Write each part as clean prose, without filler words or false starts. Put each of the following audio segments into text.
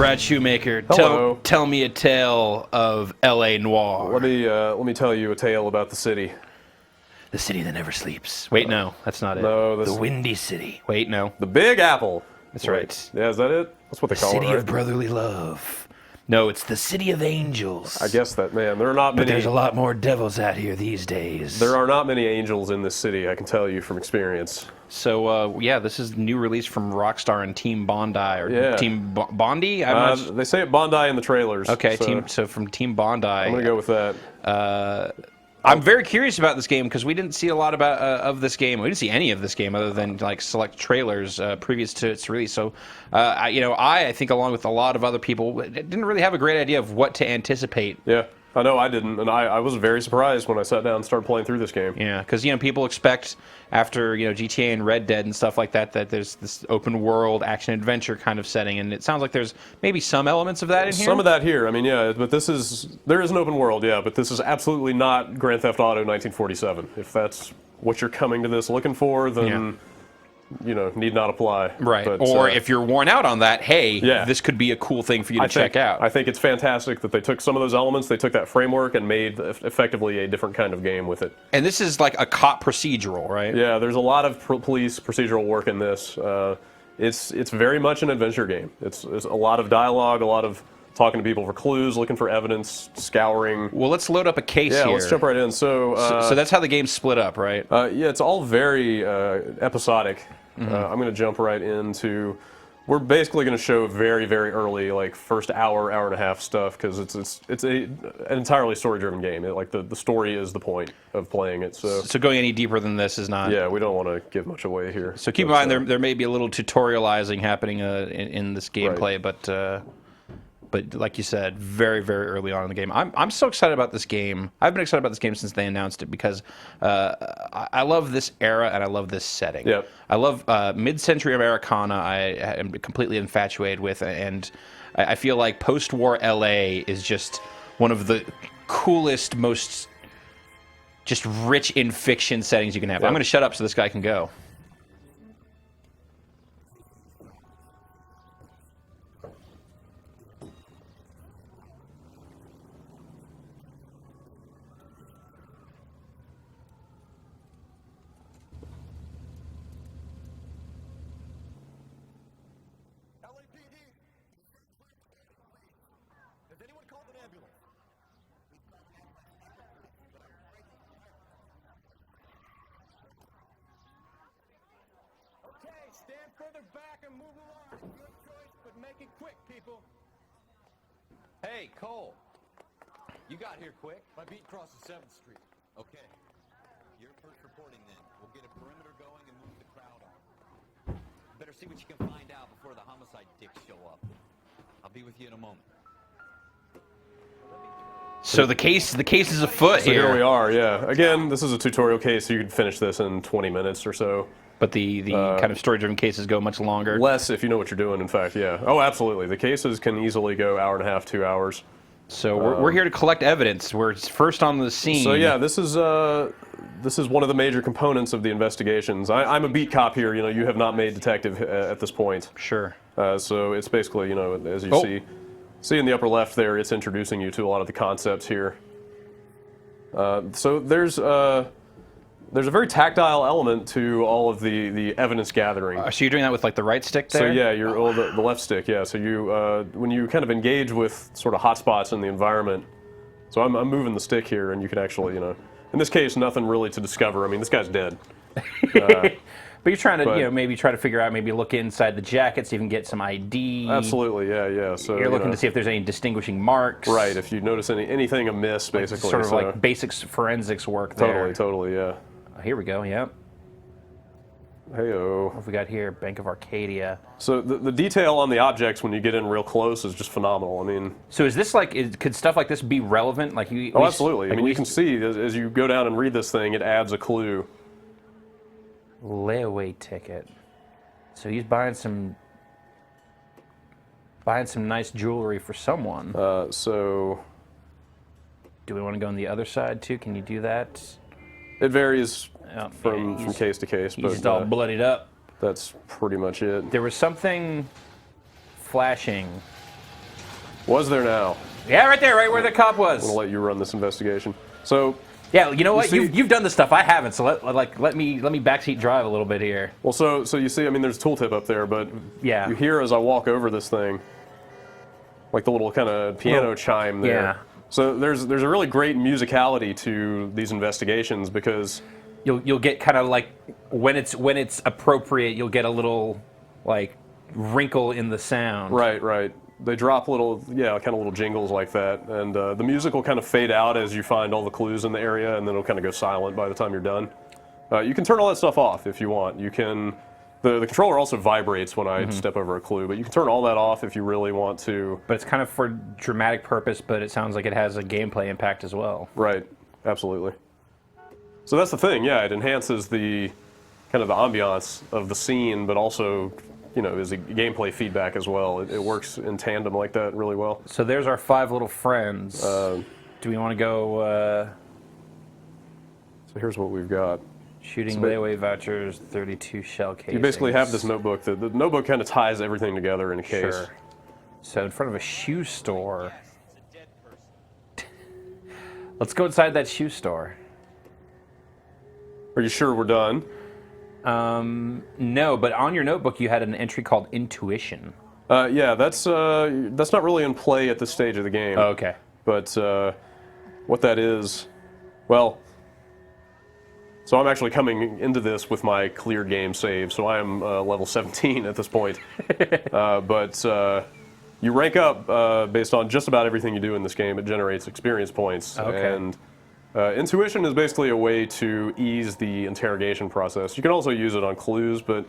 Brad Shoemaker, Hello. tell me a tale of L.A. Noir. Let me tell you a tale about the city. The city that never sleeps. Wait, no, that's not it. No, the Windy City. Wait, no. The Big Apple. That's right. Yeah, is that it? That's what they The call it, city right? of brotherly love. No, it's the city of angels. I guess that, man, there are not But many. there's a lot more devils out here these days. There are not many angels in this city, I can tell you from experience. So, yeah, this is a new release from Rockstar and Team Bondi, or Team Bondi? They say it Bondi in the trailers. Okay, so from Team Bondi. I'm going to go with that. I'm very curious about this game because we didn't see a lot about of this game. We didn't see any of this game other than like select trailers previous to its release. So, I think along with a lot of other people, didn't really have a great idea of what to anticipate. Yeah, I know I didn't, and I was very surprised when I sat down and started playing through this game. Yeah, because people expect after GTA and Red Dead and stuff like that there's this open world action adventure kind of setting, and it sounds like there's maybe some elements of that in here. Some of that here, I mean, yeah, but there is an open world, yeah, but this is absolutely not Grand Theft Auto 1947. If that's what you're coming to this looking for, then need not apply. Right. But, or if you're worn out on that, hey, yeah. this could be a cool thing for you to check out. I think it's fantastic that they took some of those elements, they took that framework and made effectively a different kind of game with it. And this is like a cop procedural, right? Yeah, there's a lot of police procedural work in this. It's very much an adventure game. It's a lot of dialogue, a lot of talking to people for clues, looking for evidence, scouring. Well, let's load up a case here. Yeah, let's jump right in. So that's how the game's split up, right? Yeah, it's all very episodic. I'm going to jump right into. We're basically going to show very, very early, like first hour and a half stuff, because it's an entirely story-driven game. The story is the point of playing it. So going any deeper than this is not. Yeah, we don't want to give much away here. So keep in mind there may be a little tutorializing happening in this gameplay, right. But like you said, very, very early on in the game. I'm so excited about this game. I've been excited about this game since they announced it because I love this era and I love this setting. Yep. I love mid-century Americana. I am completely infatuated with, and I feel like post-war LA is just one of the coolest, most just rich in fiction settings you can have. Yep. I'm going to shut up so this guy can go. Stand further back and move along. Good choice, but make it quick, people. Hey, Cole. You got here quick. My beat crosses 7th Street. Okay. You're first reporting then. We'll get a perimeter going and move the crowd on. Better see what you can find out before the homicide dicks show up. I'll be with you in a moment. So the case is afoot so here. Here we are, yeah. Again, this is a tutorial case, so you can finish this in 20 minutes or so. But the kind of story-driven cases go much longer. Less if you know what you're doing, in fact, yeah. Oh, absolutely. The cases can easily go hour and a half, 2 hours. So we're here to collect evidence. We're first on the scene. So yeah, this is one of the major components of the investigations. I'm a beat cop here. You have not made detective at this point. Sure. So it's basically, as you see in the upper left there, it's introducing you to a lot of the concepts here. So there's a very tactile element to all of the evidence gathering. So you're doing that with like the right stick there? So yeah, the left stick, yeah. So you when you kind of engage with sort of hotspots in the environment. So I'm moving the stick here, and you can actually, in this case, nothing really to discover. I mean, this guy's dead. But you're trying to, maybe try to figure out, maybe look inside the jacket so you can get some ID. Absolutely, yeah. So you're looking to see if there's any distinguishing marks. Right, if you notice anything amiss, basically. Sort of like basic forensics work there. Totally, yeah. Here we go, yep. Hey-o. What have we got here? Bank of Arcadia. So the detail on the objects when you get in real close is just phenomenal. I mean... So is this could stuff like this be relevant? Oh, absolutely. I mean, you can see, as you go down and read this thing, it adds a clue. Layaway ticket. So he's buying some nice jewelry for someone. So... Do we want to go on the other side, too? Can you do that? It varies from case to case, but he's all bloodied up. That's pretty much it. There was something flashing Was there now? Yeah, right there, right where the cop was. I'm gonna let you run this investigation. So, Yeah, you know what? see- You've done this stuff. I haven't. So let me backseat drive a little bit here. well, so you see, I mean, there's a tooltip up there, but Yeah. you hear as I walk over this thing, like the little kind of piano chime there. yeah. So there's a really great musicality to these investigations because You'll get kind of like when it's appropriate, you'll get a little like wrinkle in the sound. right. They drop little, kind of little jingles like that, and the music will kind of fade out as you find all the clues in the area, and then it'll kind of go silent by the time you're done. You can turn all that stuff off if you want. You can. The controller also vibrates when I step over a clue, but you can turn all that off if you really want to. But it's kind of for dramatic purpose, but it sounds like it has a gameplay impact as well. Right, absolutely. So that's the thing, it enhances the kind of the ambiance of the scene, but also, is a gameplay feedback as well. It works in tandem like that really well. So there's our 5 little friends. Do we want to go So here's what we've got. shooting layaway vouchers, 32 shell casings? You basically have this notebook. The notebook kind of ties everything together in a case. Sure. So in front of a shoe store. Let's go inside that shoe store. Are you sure we're done? No, but on your notebook you had an entry called intuition. That's not really in play at this stage of the game. Oh, okay. But what that is, well, so I'm actually coming into this with my clear game save, so I am level 17 at this point. But you rank up based on just about everything you do in this game. It generates experience points. Okay. And intuition is basically a way to ease the interrogation process. You can also use it on clues, but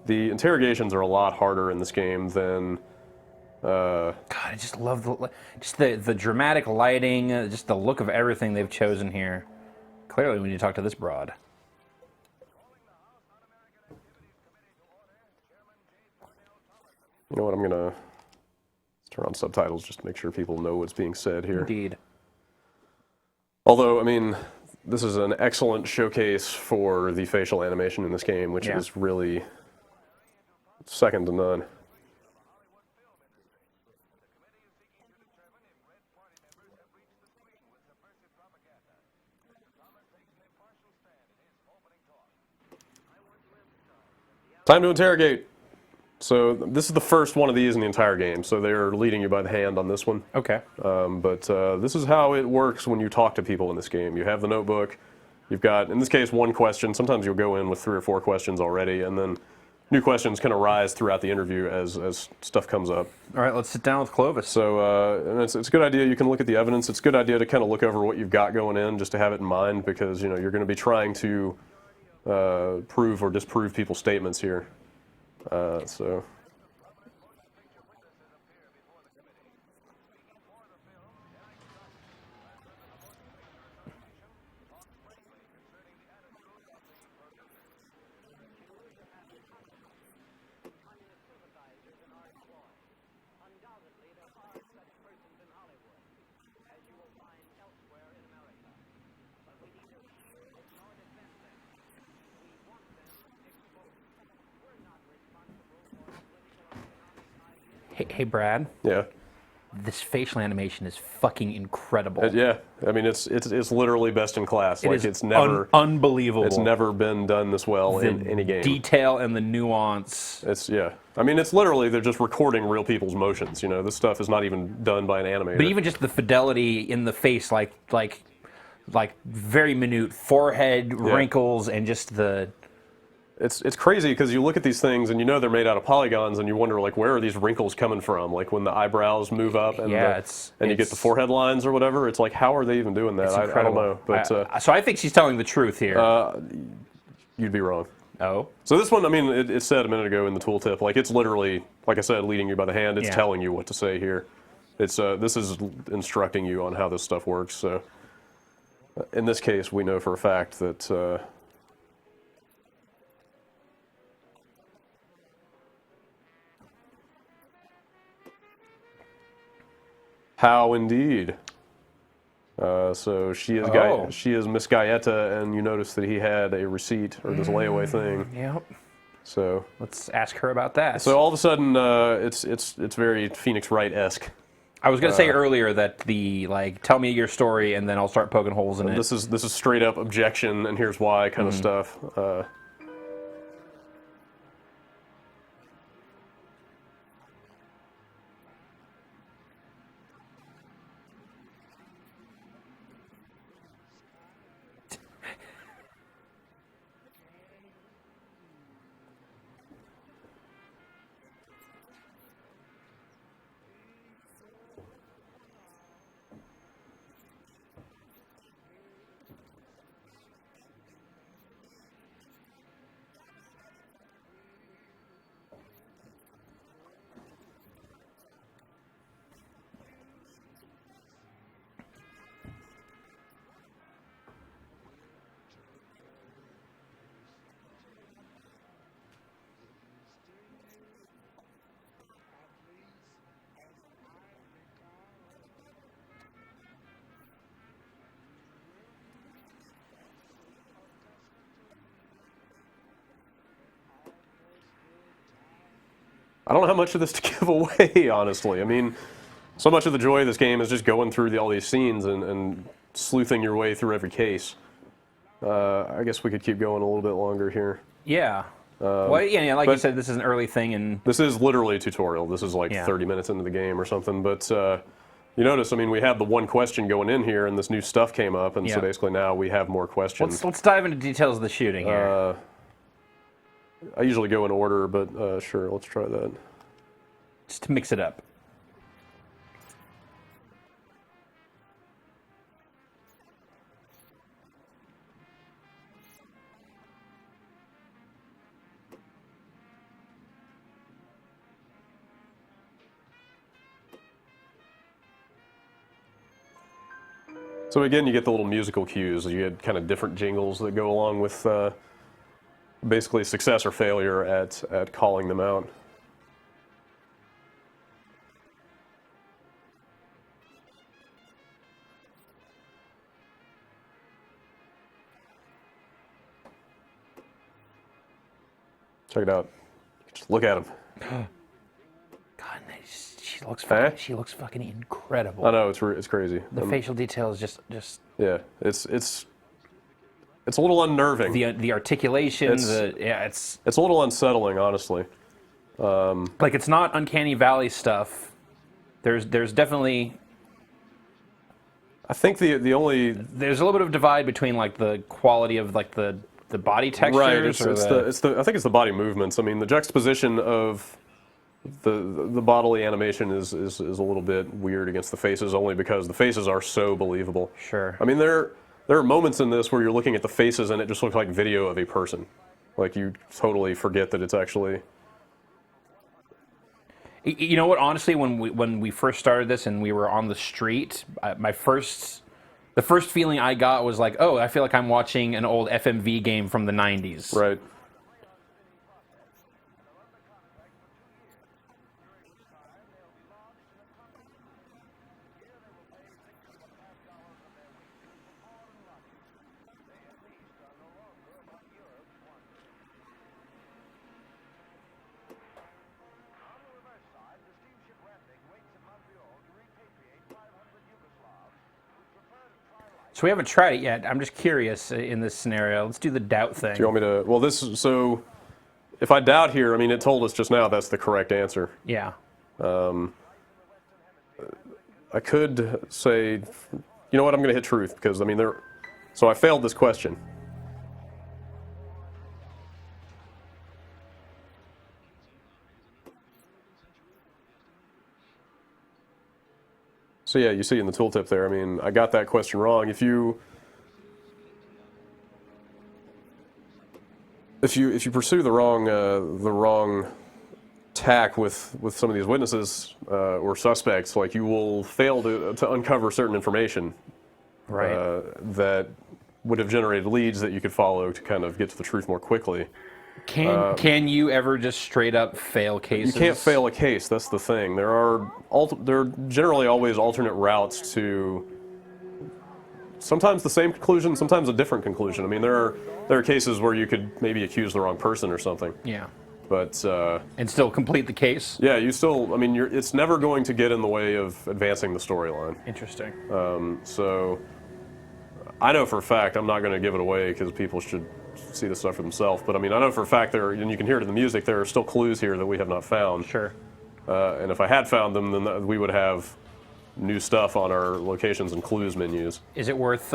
the interrogations are a lot harder in this game than... God, I just love the dramatic lighting, just the look of everything they've chosen here. Clearly, we need to talk to this broad. You know what, I'm going to turn on subtitles just to make sure people know what's being said here. Indeed. Although, I mean, this is an excellent showcase for the facial animation in this game, which is really second to none. Time to interrogate. So this is the first one of these in the entire game, so they're leading you by the hand on this one. Okay. But this is how it works when you talk to people in this game. You have the notebook. You've got, in this case, one question. Sometimes you'll go in with 3 or 4 questions already, and then new questions can arise throughout the interview as stuff comes up. All right, let's sit down with Clovis. So and it's a good idea. You can look at the evidence. It's a good idea to kind of look over what you've got going in, just to have it in mind, because you're going to be trying to prove or disprove people's statements here. So. Hey, Brad. Yeah. This facial animation is fucking incredible. Yeah. I mean, it's literally best in class. It is it's never unbelievable. It's never been done this well in any game. Detail and the nuance. I mean, it's literally they're just recording real people's motions. This stuff is not even done by an animator. But even just the fidelity in the face, like very minute forehead wrinkles, and just the. It's crazy because you look at these things and they're made out of polygons, and you wonder where are these wrinkles coming from? Like when the eyebrows move up and you get the forehead lines or whatever. It's like, how are they even doing that? I don't know. But so I think she's telling the truth here. You'd be wrong. Oh. So this one, I mean, it said a minute ago in the tooltip, like it's literally, like I said, leading you by the hand. It's telling you what to say here. It's this is instructing you on how this stuff works. So in this case, we know for a fact that. How indeed. So she is Miss Gaeta, and you notice that he had a receipt or this layaway thing. Yep. So let's ask her about that. So all of a sudden, it's very Phoenix Wright-esque. I was going to say earlier that the like tell me your story and then I'll start poking holes in it. This is straight up objection and here's why kind of stuff. I don't know how much of this to give away, honestly. I mean, so much of the joy of this game is just going through all these scenes and sleuthing your way through every case. I guess we could keep going a little bit longer here. Yeah. Well, yeah, like you said, this is an early thing, and this is literally a tutorial. This is like 30 minutes into the game or something. But you notice, I mean, we have the one question going in here, and this new stuff came up, and so basically now we have more questions. Let's dive into details of the shooting here. I usually go in order, but sure, let's try that. Just to mix it up. So again, you get the little musical cues. You get kind of different jingles that go along with basically success or failure at calling them out. Check it out. Just look at him. God, she looks fucking, she looks fucking incredible. I know, it's crazy. The facial detail is just yeah, it's a little unnerving. the articulation. It's a little unsettling, honestly. Like, it's not Uncanny Valley stuff. There's definitely. I think the only there's a little bit of divide between like the quality of like the body textures. Right. I think it's the body movements. I mean, the juxtaposition of the bodily animation is a little bit weird against the faces, only because the faces are so believable. Sure. I mean, there are moments in this where you're looking at the faces and it just looks like video of a person. Like, you totally forget that it's actually. You know what? Honestly, when we first started this and we were on the street, the first feeling I got was like, oh, I feel like I'm watching an old FMV game from the 90s. Right. So we haven't tried it yet. I'm just curious in this scenario. Let's do the doubt thing. Do you want me to? Well, so if I doubt here, I mean, it told us just now that's the correct answer. Yeah. I could say, you know what, I'm going to hit truth, because, I mean, so I failed this question. So yeah, you see in the tooltip there, I mean, I got that question wrong. If you pursue the wrong tack with some of these witnesses or suspects, like, you will fail to uncover certain information, Right. That would have generated leads that you could follow to kind of get to the truth more quickly. Can you ever just straight up fail cases? You can't fail a case. That's the thing. There are generally always alternate routes to sometimes the same conclusion, sometimes a different conclusion. I mean, there are cases where you could maybe accuse the wrong person or something. Yeah. But And still complete the case. yeah, you still. I mean, it's never going to get in the way of advancing the storyline. Interesting. So I know for a fact, I'm not going to give it away because people should see the stuff for themselves. But I mean, I know for a fact and you can hear it in the music, there are still clues here that we have not found. Sure. And if I had found them, then we would have new stuff on our locations and clues menus. Is it worth?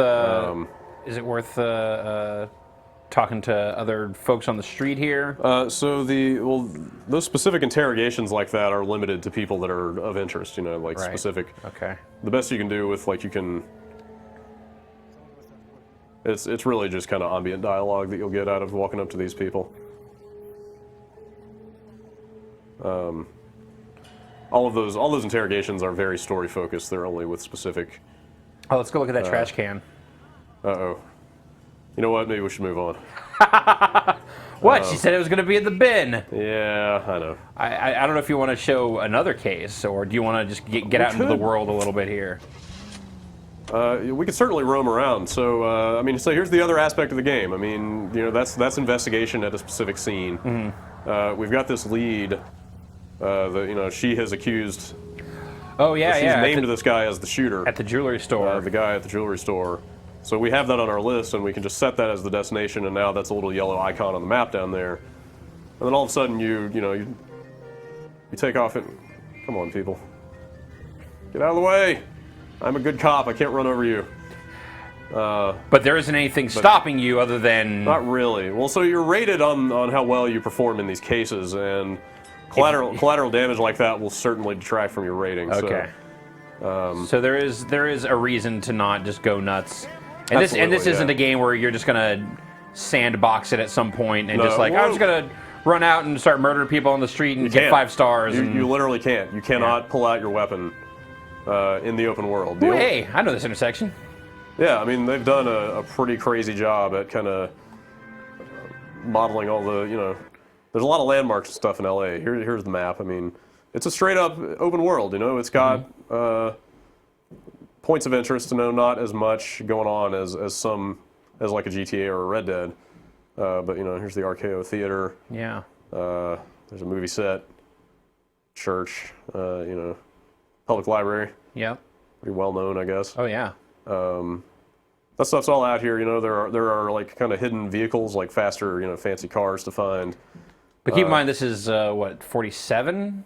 Talking to other folks on the street here? So those specific interrogations like that are limited to people that are of interest. You know, like Right. specific. Okay. The best you can do with you can. It's really just kind of ambient dialogue that you'll get out of walking up to these people. All those interrogations are very story focused. They're only with specific. Oh, let's go look at that trash can. Uh-oh. You know what? Maybe we should move on. What? She said it was going to be in the bin. Yeah, I know. I don't know if you want to show another case, or do you want to just get out into the could. world a little bit here? We could certainly roam around. So, I mean, so here's the other aspect of the game. I mean, you know, that's investigation at a specific scene. Mm-hmm. We've got this lead that, you know, she has accused. Oh, yeah, She's yeah. named this guy as the shooter. At the jewelry store. The guy at the jewelry store. So we have that on our list, and we can just set that as the destination, and now that's a little yellow icon on the map down there. And then all of a sudden, you take off and come on, people, get out of the way. I'm a good cop. I can't run over you. But there isn't anything stopping you other than... Not really. Well, so you're rated on how well you perform in these cases, and collateral damage like that will certainly detract from your rating. Okay. So there is a reason to not just go nuts. And this Absolutely, isn't yeah. a game where you're just gonna sandbox it at some point and No, just like, well- I'm just gonna run out and start murdering people on the street and get can't. 5 stars. You literally can't. You cannot pull out your weapon in the open world. Ooh, hey, I know this intersection. Yeah, I mean, they've done a pretty crazy job at kind of modeling all the, you know, there's a lot of landmarks and stuff in LA. Here's the map. I mean, it's a straight up open world, you know. It's got points of interest, you know, not as much going on as like a GTA or a Red Dead. But, you know, here's the RKO Theater. Yeah. There's a movie set, church, you know, public library. Yep. Pretty well known, I guess. Oh yeah. That stuff's all out here. You know, there are like kind of hidden vehicles, like faster, you know, fancy cars to find. But keep in mind, this is what, 47?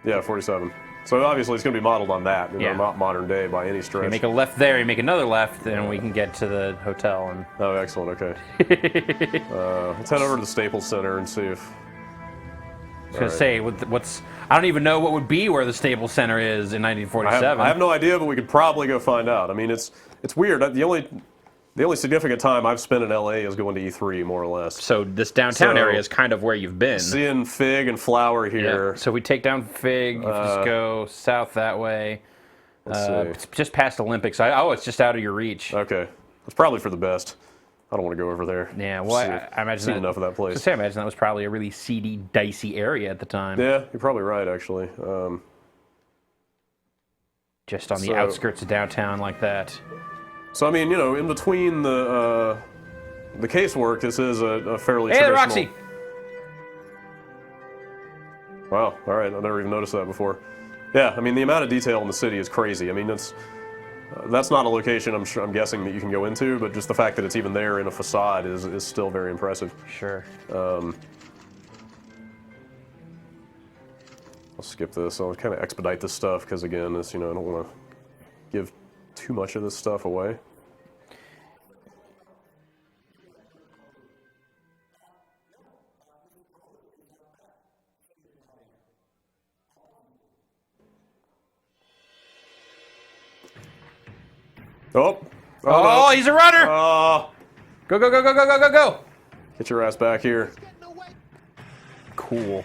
Yeah, 47. So obviously it's going to be modeled on that. You know, Yeah. not modern day by any stretch. You make a left there, you make another left, and we can get to the hotel. And Oh, excellent. Okay. Let's head over to the Staples Center and see if. I was gonna say, what's I don't even know what would be where the Staples Center is in 1947. I have no idea, but we could probably go find out. I mean, it's weird. The only significant time I've spent in LA is going to E3, more or less. So this downtown So- area is kind of where you've been. Seeing Fig and Flower here. Yeah. So we take down Fig, just go south that way. Let's see. It's just past Olympics. It's just out of your reach. Okay, it's probably for the best. I don't want to go over there. Yeah, well, I imagine seen that, enough of that place. I imagine that was probably a really seedy, dicey area at the time. Yeah, you're probably right, actually. Just on the So- outskirts of downtown like that. So I mean, you know, in between the casework, this is a fairly Hey, traditional. Roxy! Wow. All right, I never even noticed that before. Yeah, I mean, the amount of detail in the city is crazy. I mean, that's not a location I'm guessing that you can go into, but just the fact that it's even there in a facade is still very impressive. Sure. I'll skip this. I'll kind of expedite this stuff because, again, I don't want to give too much of this stuff away. Oh, Oh, he's a runner! no. Go, go, go, go, go, go, go, go! Get your ass back here. Cool.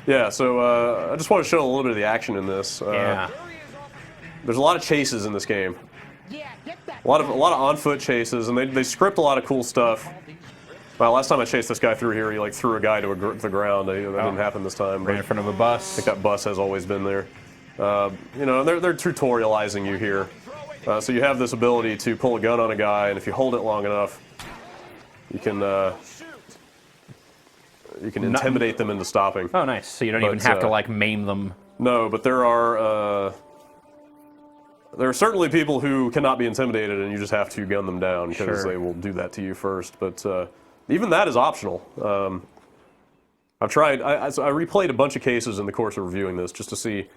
Yeah, so I just want to show a little bit of the action in this. Yeah. There's a lot of chases in this game. Yeah, get that. A lot of on-foot chases, and they script a lot of cool stuff. Well, last time I chased this guy through here, he like threw a guy to the ground. That didn't happen this time. Ran in But front of a bus. I think that bus has always been there. You know, they're tutorializing you here. So you have this ability to pull a gun on a guy, and if you hold it long enough, you can intimidate them into stopping. Oh, nice. So you don't even have to like maim them. No, but there are certainly people who cannot be intimidated, and you just have to gun them down because Sure. they will do that to you first. But even that is optional. I've tried. I replayed a bunch of cases in the course of reviewing this just to see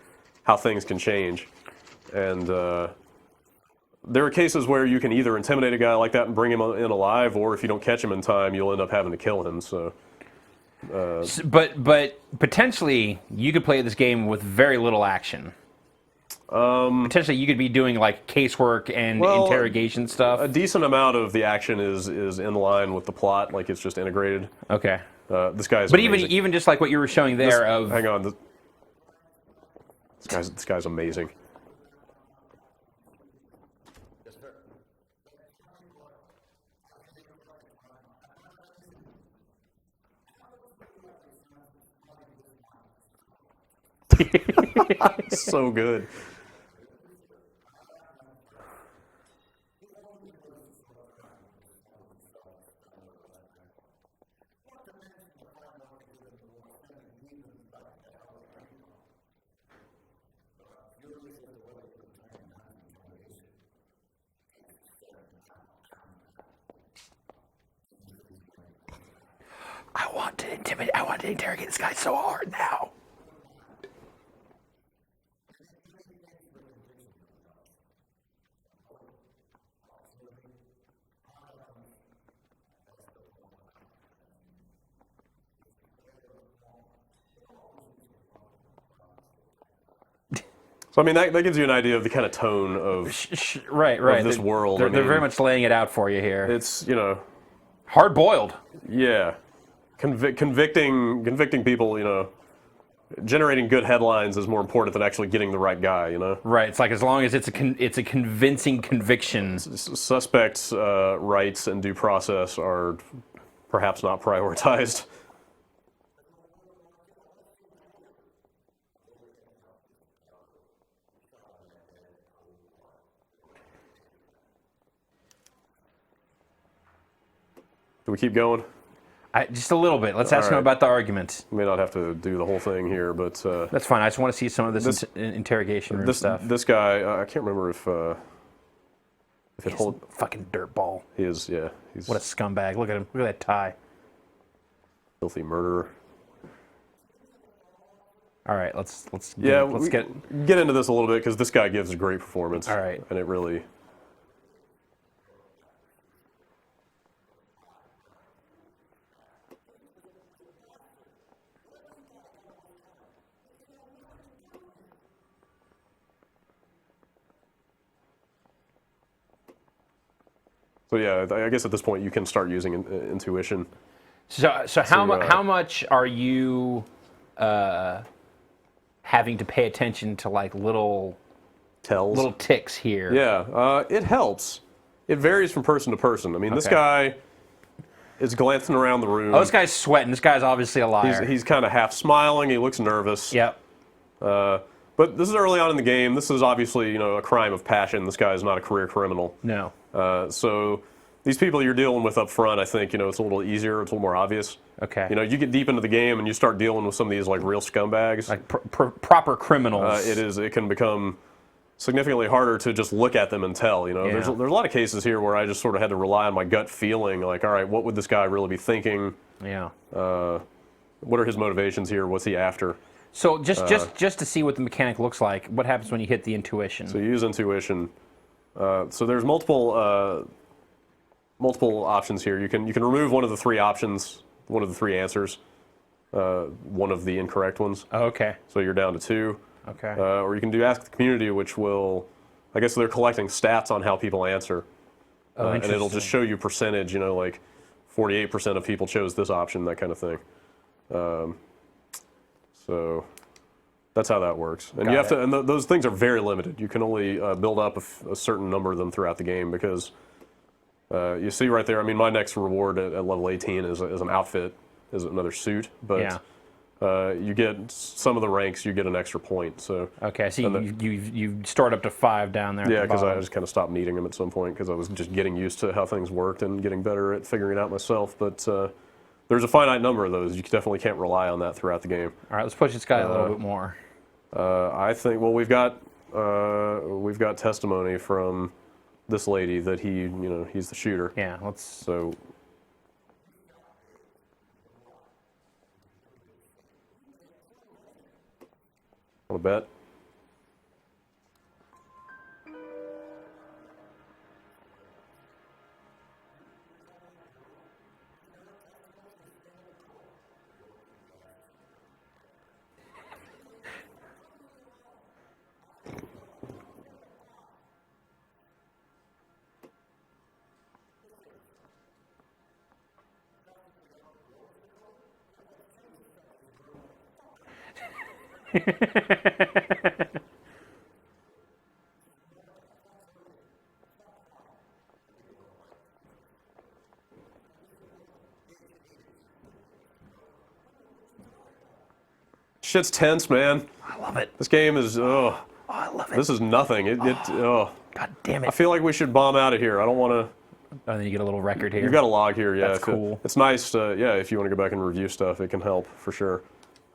how things can change, and there are cases where you can either intimidate a guy like that and bring him in alive, or if you don't catch him in time, you'll end up having to kill him. So. But potentially you could play this game with very little action. Potentially you could be doing like casework and interrogation stuff. A decent amount of the action is in line with the plot, like it's just integrated. Okay. This guy's. But amazing. even just like what you were showing there hang on. This guy's amazing. So good. I want to interrogate this guy so hard now. So I mean that gives you an idea of the kind of tone of Right. of this world. They're I mean, very much laying it out for you here. It's Hard boiled. yeah, convicting people. Generating good headlines is more important than actually getting the right guy. Right. It's like as long as it's a convincing conviction. Suspects' rights and due process are perhaps not prioritized. Do we keep going? Just a little bit. Let's ask him right. about the argument. We may not have to do the whole thing here, but That's fine. I just want to see some of this interrogation room stuff. this guy, I can't remember if it hold. Fucking dirtball. He is, yeah. He's What a scumbag. Look at him. Look at that tie. filthy murderer. All right, let's Get into this a little bit because this guy gives a great performance. All right. And it really. So yeah, I guess at this point you can start using intuition. So how much are you having to pay attention to like little Tells. ticks here? Yeah, it helps. It varies from person to person. I mean, this Okay. guy is glancing around the room. Oh, this guy's sweating. This guy's obviously a liar. He's kind of half smiling. He looks nervous. Yep. But this is early on in the game. This is obviously, a crime of passion. This guy is not a career criminal. No. So these people you're dealing with up front, I think, it's a little easier. It's a little more obvious. Okay. You get deep into the game and you start dealing with some of these like real scumbags. Like proper criminals. It can become significantly harder to just look at them and tell. There's a lot of cases here where I just sort of had to rely on my gut feeling. Like, all right, what would this guy really be thinking? Yeah. What are his motivations here? What's he after? So just to see what the mechanic looks like, what happens when you hit the intuition? So you use intuition. So there's multiple options here. You can remove one of the three options, one of the three answers, one of the incorrect ones. Oh, okay. So you're down to two. Okay. Or you can do Ask the Community, which will, I guess they're collecting stats on how people answer. Oh, and it'll interesting. just show you percentage, like 48% of people chose this option, that kind of thing. So that's how that works. And you have to, and those things are very limited. You can only build up a certain number of them throughout the game because you see right there, I mean, my next reward at level 18 is an outfit, is another suit, but Yeah. You get some of the ranks, you get an extra point. So Okay, so you start up to 5 down there. yeah, at the because I bottom. just kind of stopped needing them at some point because I was just getting used to how things worked and getting better at figuring it out myself. But there's a finite number of those. You definitely can't rely on that throughout the game. All right, let's push this guy a little bit more. I think. Well, we've got testimony from this lady that he's the shooter. Yeah, let's. So. Want to bet? Shit's tense, man. I love it. This game is. Oh, I love it. This is nothing. God damn it. I feel like we should bomb out of here. I don't want to. Oh, then you get a little record here. You've got a log here, yeah. That's cool. It's nice. If you want to go back and review stuff, it can help for sure.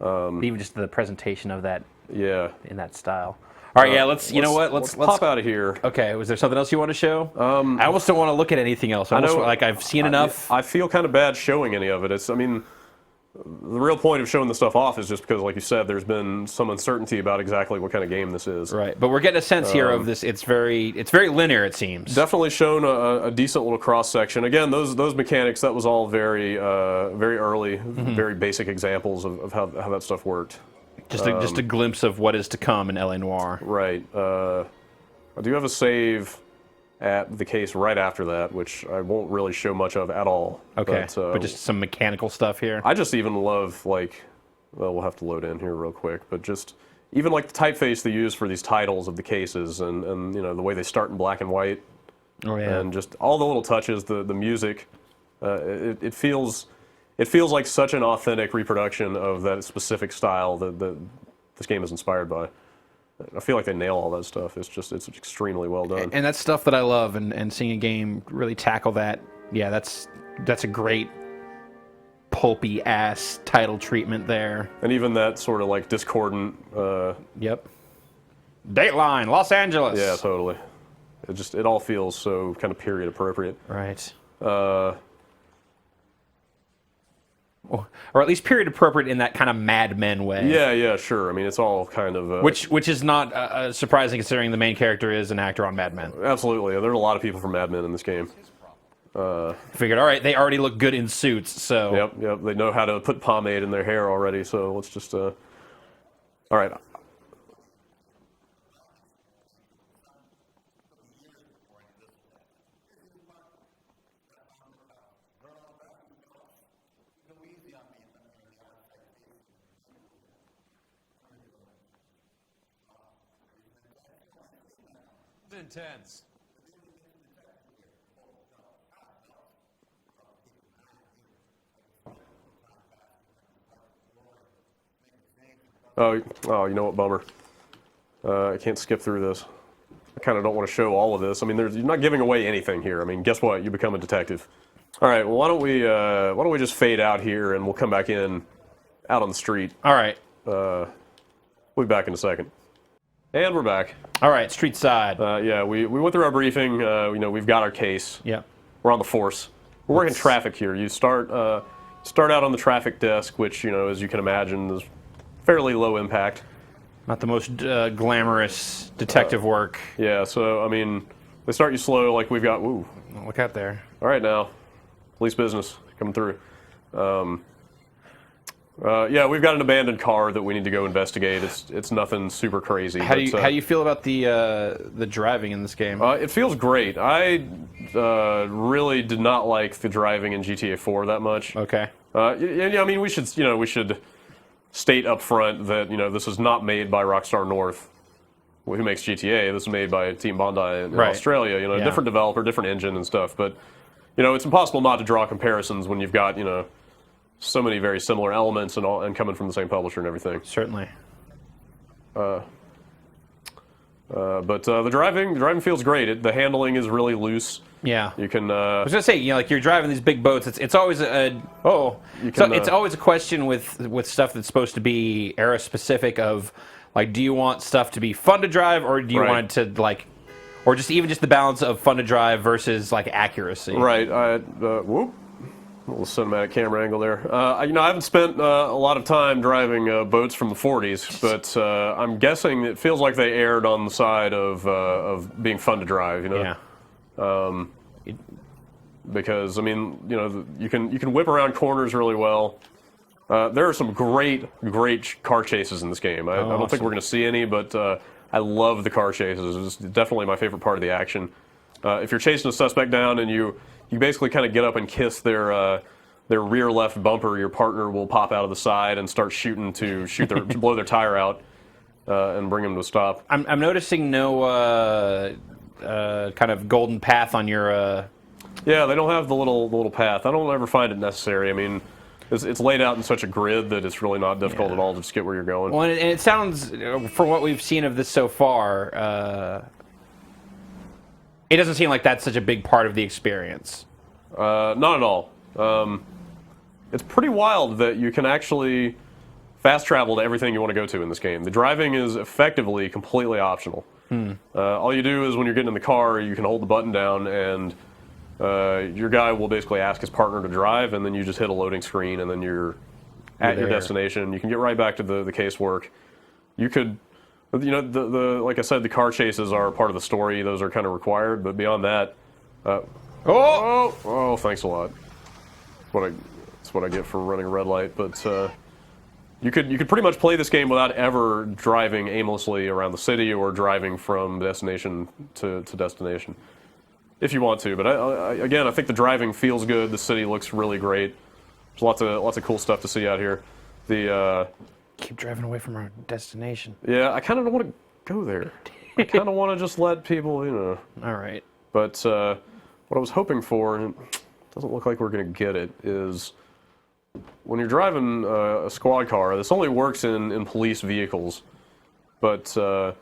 Even just the presentation of that Yeah. in that style. All right, yeah. Let's. You know what? Let's pop out of here. Okay. Was there something else you want to show? I almost don't want to look at anything else. I know. Like I've seen enough. I feel kind of bad showing any of it. I mean, the real point of showing the stuff off is just because, like you said, there's been some uncertainty about exactly what kind of game this is. Right, but we're getting a sense here of this. It's very linear. It seems. Definitely shown a decent little cross section. Again, those mechanics, that was all very early, very basic examples of how that stuff worked. Just a glimpse of what is to come in LA Noire. Right. I do have a save at the case right after that, which I won't really show much of at all. Okay, but just some mechanical stuff here. I just even love, like, well, we'll have to load in here real quick, but just even like the typeface they use for these titles of the cases, and the way they start in black and white. Oh yeah. And just all the little touches, the music. It feels like such an authentic reproduction of that specific style that this game is inspired by. I feel like they nail all that stuff. It's extremely well done. And that's stuff that I love, and seeing a game really tackle that. Yeah, that's a great pulpy ass title treatment there. And even that sort of like discordant. Yep. Dateline, Los Angeles. Yeah, totally. It all feels so kind of period appropriate. Right. Or at least period appropriate in that kind of Mad Men way. Yeah, sure. I mean, it's all kind of which is not surprising considering the main character is an actor on Mad Men. Absolutely. There's a lot of people from Mad Men in this game. Figured, all right, they already look good in suits, so. Yep. They know how to put pomade in their hair already, so let's just. All right. Intense. Oh, you know what, bummer. I can't skip through this. I kind of don't want to show all of this. I mean, you're not giving away anything here. I mean, guess what? You become a detective. All right. Well, why don't we just fade out here and we'll come back in, out on the street. All right. We'll be back in a second. And we're back. All right, street side. Yeah, we went through our briefing. We've got our case. Yep. We're on the force. We're working traffic here. You start out on the traffic desk, which, as you can imagine, is fairly low impact. Not the most glamorous detective work. Yeah, so, I mean, they start you slow, like we've got, ooh. Look out there. All right now, police business coming through. Yeah, we've got an abandoned car that we need to go investigate. It's nothing super crazy. How do you feel about the driving in this game? It feels great. I really did not like the driving in GTA 4 that much. Okay. Yeah, I mean, we should state up front that this is not made by Rockstar North, who makes GTA. This is made by Team Bondi in Australia. Yeah. Different developer, different engine and stuff. But it's impossible not to draw comparisons when you've got so many very similar elements and coming from the same publisher and everything. Certainly. But the driving feels great. The handling is really loose. Yeah. You can. I was gonna say, like you're driving these big boats. It's always it's always a question with stuff that's supposed to be era specific. Of like, do you want stuff to be fun to drive, or do you want it to like, or just the balance of fun to drive versus like accuracy? Right. Whoop. A little cinematic camera angle there. I haven't spent a lot of time driving boats from the 40s, but I'm guessing it feels like they erred on the side of being fun to drive. Yeah. Because I mean, you can whip around corners really well. There are some great car chases in this game. I don't think we're going to see any, but I love the car chases. It's definitely my favorite part of the action. If you're chasing a suspect down and you basically kind of get up and kiss their rear left bumper, your partner will pop out of the side and start shooting to blow their tire out and bring them to a stop. I'm noticing no kind of golden path on your. Yeah, they don't have the little path. I don't ever find it necessary. I mean, it's laid out in such a grid that it's really not difficult at all to just get where you're going. Well, and it sounds, from what we've seen of this so far, it doesn't seem like that's such a big part of the experience. Not at all. It's pretty wild that you can actually fast travel to everything you want to go to in this game. The driving is effectively completely optional. All you do is when you're getting in the car, you can hold the button down and your guy will basically ask his partner to drive, and then you just hit a loading screen, and then you're at your destination. You can get right back to the casework. You could, like I said, the car chases are part of the story. Those are kind of required, but beyond that, thanks a lot. That's what I get for running a red light. But you could pretty much play this game without ever driving aimlessly around the city or driving from destination to destination. If you want to, but again, I think the driving feels good. The city looks really great. There's lots of cool stuff to see out here. Keep driving away from our destination. Yeah, I kind of don't want to go there. I kind of want to just let people, All right. But what I was hoping for, and it doesn't look like we're going to get it, is when you're driving a squad car. This only works in police vehicles, but you've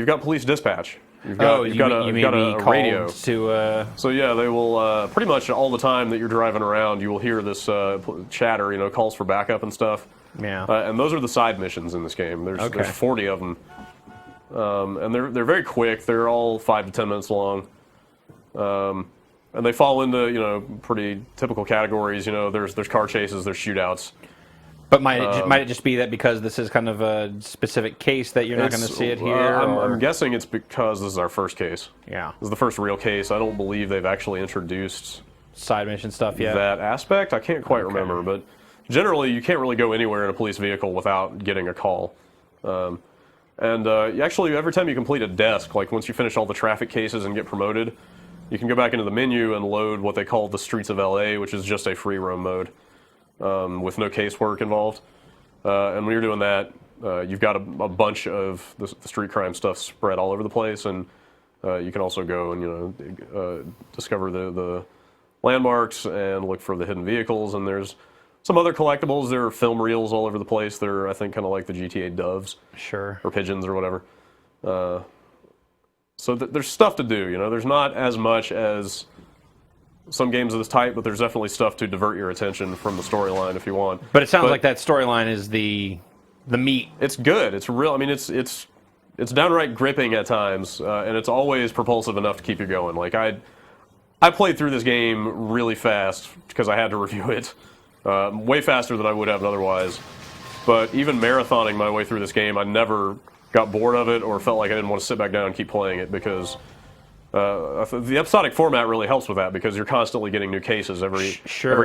got police dispatch. You've got a radio. So yeah, they will pretty much all the time that you're driving around, you will hear this chatter, calls for backup and stuff. Yeah. And those are the side missions in this game. There's 40 of them, and they're very quick. They're all 5 to 10 minutes long, and they fall into pretty typical categories. There's car chases, there's shootouts. But might it just be that because this is kind of a specific case that you're not going to see it here? I'm guessing it's because this is our first case. Yeah. This is the first real case. I don't believe they've actually introduced side mission stuff yet. That aspect, I can't quite remember. But generally, you can't really go anywhere in a police vehicle without getting a call. Actually, every time you complete a desk, like once you finish all the traffic cases and get promoted, you can go back into the menu and load what they call the Streets of LA, which is just a free roam mode. With no casework involved. And when you're doing that, you've got a bunch of the street crime stuff spread all over the place, and you can also go and discover the landmarks and look for the hidden vehicles. And there's some other collectibles. There are film reels all over the place. They're, I think, kind of like the GTA doves, or pigeons or whatever. So there's stuff to do. There's not as much as some games of this type, but there's definitely stuff to divert your attention from the storyline if you want. But it sounds like that storyline is the meat. It's good. It's real. I mean, it's downright gripping at times, and it's always propulsive enough to keep you going. Like I played through this game really fast because I had to review it, way faster than I would have otherwise. But even marathoning my way through this game, I never got bored of it or felt like I didn't want to sit back down and keep playing it because. The episodic format really helps with that because you're constantly getting new cases every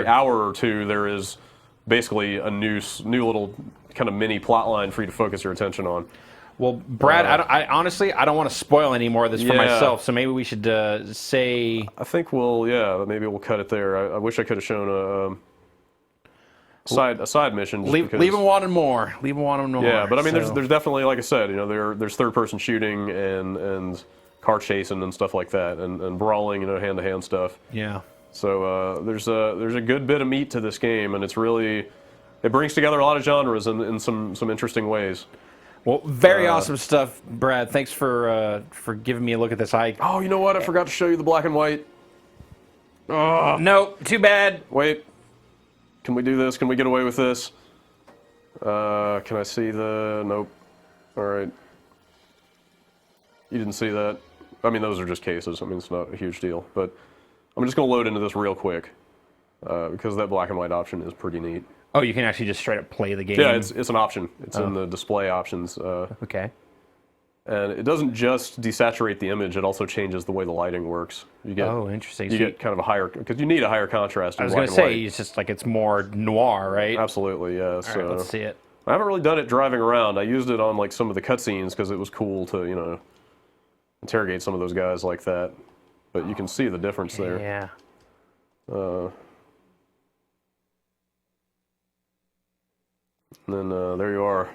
hour or two. There is basically a new little kind of mini plot line for you to focus your attention on. Well, Brad, I honestly don't want to spoil any more of this for myself, so maybe we should say. I think maybe we'll cut it there. I wish I could have shown a side mission. Leave them wanting more. Yeah, but I mean, there's definitely, like I said, there's third person shooting and car chasing and stuff like that, and brawling, hand to hand stuff. Yeah. So there's a good bit of meat to this game, and it brings together a lot of genres in some interesting ways. Well, very awesome stuff, Brad. Thanks for giving me a look at this. Oh, you know what? I forgot to show you the black and white. Oh, No, too bad. wait. Can we do this? Can we get away with this? Can I see the... Nope. All right. You didn't see that? I mean, those are just cases. I mean, it's not a huge deal. But I'm just going to load into this real quick because that black and white option is pretty neat. Oh, you can actually just straight up play the game. Yeah, it's an option. It's in the display options. Okay. And it doesn't just desaturate the image, it also changes the way the lighting works. You get, Oh, interesting. You So get kind of a higher, because you need a higher contrast in I was black going to and say, white. it's just like it's more noir, right? Absolutely, yeah. All right, let's see it. I haven't really done it driving around. I used it on like some of the cutscenes because it was cool to, you know, interrogate some of those guys like that. But you can see the difference there. Yeah. And then there you are.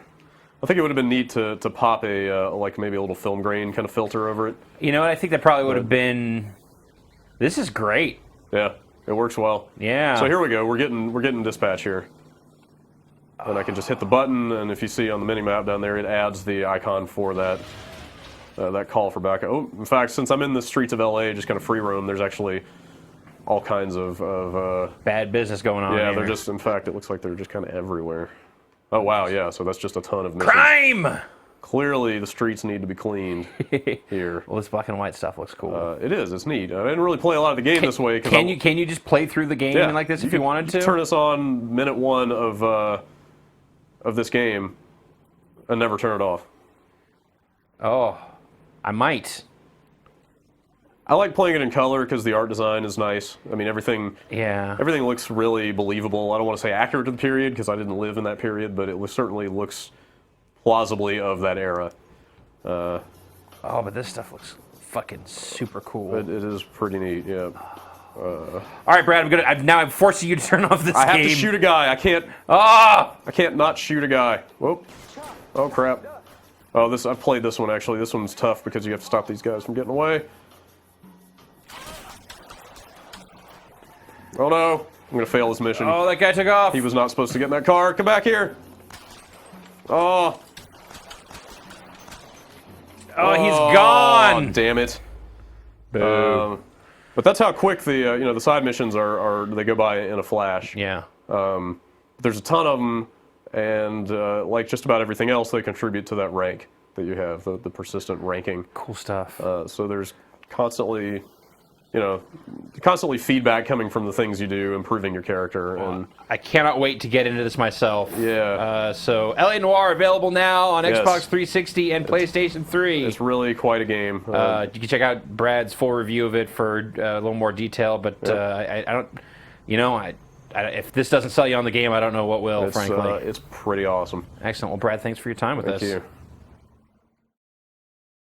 I think it would have been neat to pop a like maybe a little film grain kind of filter over it. You know what? I think that probably would have been. This is great. Yeah, it works well. Yeah. So here we go. We're getting dispatch here. And I can just hit the button, and if you see on the mini map down there, it adds the icon for that that call for backup. Oh, in fact, since I'm in the streets of LA, just kind of free roam, there's actually all kinds of Bad business going on. yeah. here. They're just, in fact, it looks like they're just kind of everywhere. Oh wow, yeah. So that's just a ton of missions. crime. Clearly, the streets need to be cleaned here. Well, this black and white stuff looks cool. It is. It's neat. I didn't really play a lot of the game this way. Can you just play through the game like this if you wanted to? Turn us on minute 1 of this game and never turn it off. Oh, I might. I like playing it in color because the art design is nice. I mean, everything looks really believable. I don't want to say accurate to the period because I didn't live in that period, but it certainly looks plausibly of that era. Oh, but this stuff looks fucking super cool. It is pretty neat, yeah. All right, Brad, I'm forcing you to turn off this game. I have to shoot a guy. I can't not shoot a guy. Whoop. Oh, crap. Oh, I've played this one, actually. This one's tough because you have to stop these guys from getting away. Oh, no. I'm going to fail this mission. Oh, that guy took off. He was not supposed to get in that car. Come back here. Oh. Oh, he's gone. Damn it. Boo. But that's how quick the the side missions are. They go by in a flash. Yeah. There's a ton of them, and like just about everything else, they contribute to that rank that you have, the persistent ranking. Cool stuff. So there's constantly feedback coming from the things you do, improving your character. And I cannot wait to get into this myself. Yeah. So LA Noire available now on Yes. Xbox 360 and PlayStation 3. it's really quite a game. You can check out Brad's full review of it for a little more detail, but I don't, if this doesn't sell you on the game, I don't know what will, frankly. It's pretty awesome. Excellent. Well, Brad, thanks for your time with us. Thank you.